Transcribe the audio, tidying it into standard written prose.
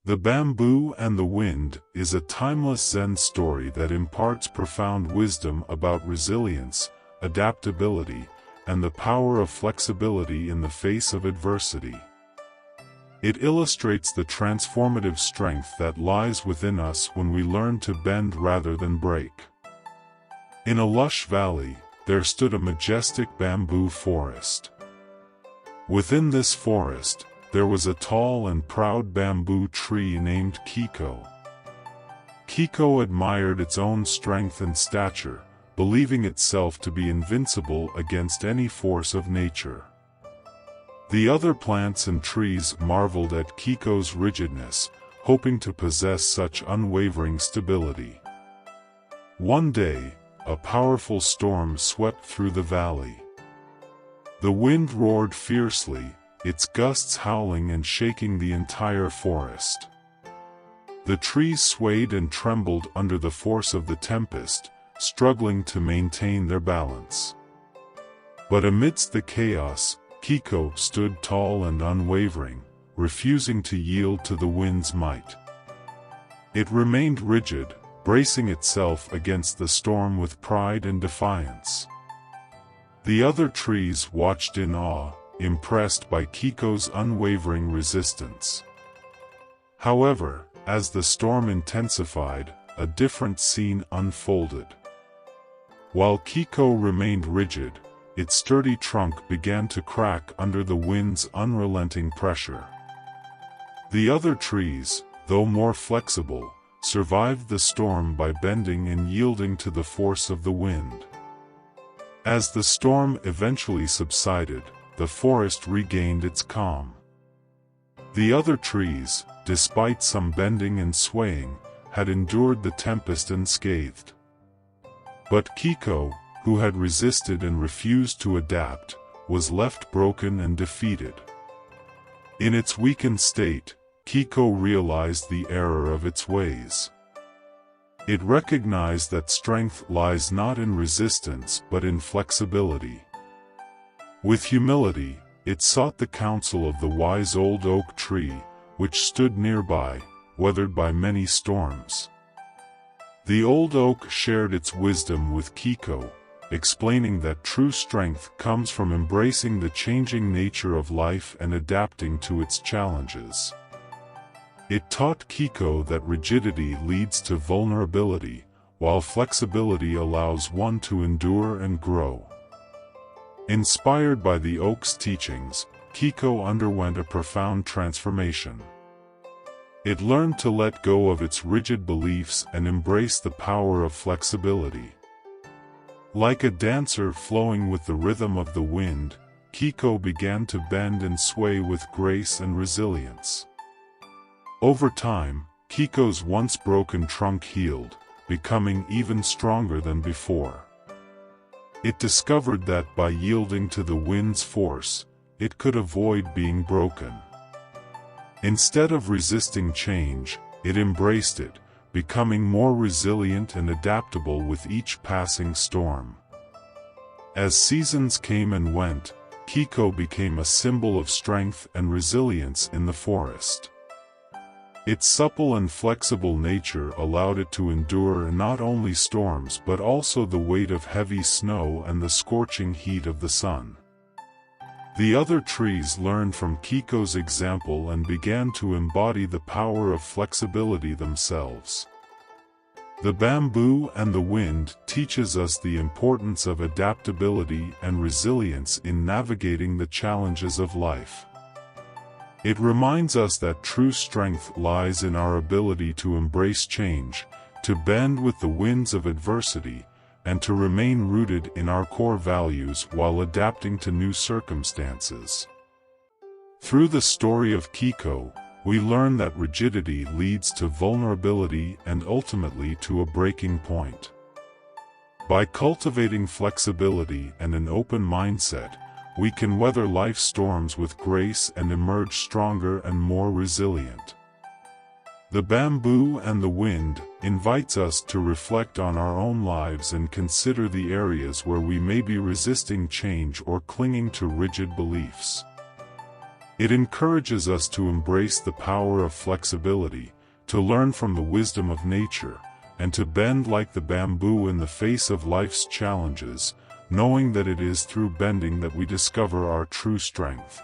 The Bamboo and the Wind is a timeless Zen story that imparts profound wisdom about resilience, adaptability, and the power of flexibility in the face of adversity. It illustrates the transformative strength that lies within us when we learn to bend rather than break. In a lush valley, there stood a majestic bamboo forest. Within this forest, there was a tall and proud bamboo tree named Kiko. Kiko admired its own strength and stature, believing itself to be invincible against any force of nature. The other plants and trees marveled at Kiko's rigidness, hoping to possess such unwavering stability. One day, a powerful storm swept through the valley. The wind roared fiercely, its gusts howling and shaking the entire forest. The trees swayed and trembled under the force of the tempest, struggling to maintain their balance. But amidst the chaos, Kiko stood tall and unwavering, refusing to yield to the wind's might. It remained rigid, bracing itself against the storm with pride and defiance. The other trees watched in awe, impressed by Kiko's unwavering resistance. However, as the storm intensified, a different scene unfolded. While Kiko remained rigid, its sturdy trunk began to crack under the wind's unrelenting pressure. The other trees, though more flexible, survived the storm by bending and yielding to the force of the wind. As the storm eventually subsided, the forest regained its calm. The other trees, despite some bending and swaying, had endured the tempest unscathed. But Kiko, who had resisted and refused to adapt, was left broken and defeated. In its weakened state, Kiko realized the error of its ways. It recognized that strength lies not in resistance but in flexibility. With humility, it sought the counsel of the wise old oak tree, which stood nearby, weathered by many storms. The old oak shared its wisdom with Kiko, explaining that true strength comes from embracing the changing nature of life and adapting to its challenges. It taught Kiko that rigidity leads to vulnerability, while flexibility allows one to endure and grow. Inspired by the oak's teachings, Kiko underwent a profound transformation. It learned to let go of its rigid beliefs and embrace the power of flexibility. Like a dancer flowing with the rhythm of the wind, Kiko began to bend and sway with grace and resilience. Over time, Kiko's once broken trunk healed, becoming even stronger than before. It discovered that by yielding to the wind's force, it could avoid being broken. Instead of resisting change, it embraced it, becoming more resilient and adaptable with each passing storm. As seasons came and went, Kiko became a symbol of strength and resilience in the forest. Its supple and flexible nature allowed it to endure not only storms but also the weight of heavy snow and the scorching heat of the sun. The other trees learned from Kiko's example and began to embody the power of flexibility themselves. The Bamboo and the Wind teaches us the importance of adaptability and resilience in navigating the challenges of life. It reminds us that true strength lies in our ability to embrace change, to bend with the winds of adversity, and to remain rooted in our core values while adapting to new circumstances. Through the story of Kiko, we learn that rigidity leads to vulnerability and ultimately to a breaking point. By cultivating flexibility and an open mindset, we can weather life's storms with grace and emerge stronger and more resilient. The Bamboo and the Wind invites us to reflect on our own lives and consider the areas where we may be resisting change or clinging to rigid beliefs. It encourages us to embrace the power of flexibility, to learn from the wisdom of nature, and to bend like the bamboo in the face of life's challenges, knowing that it is through bending that we discover our true strength.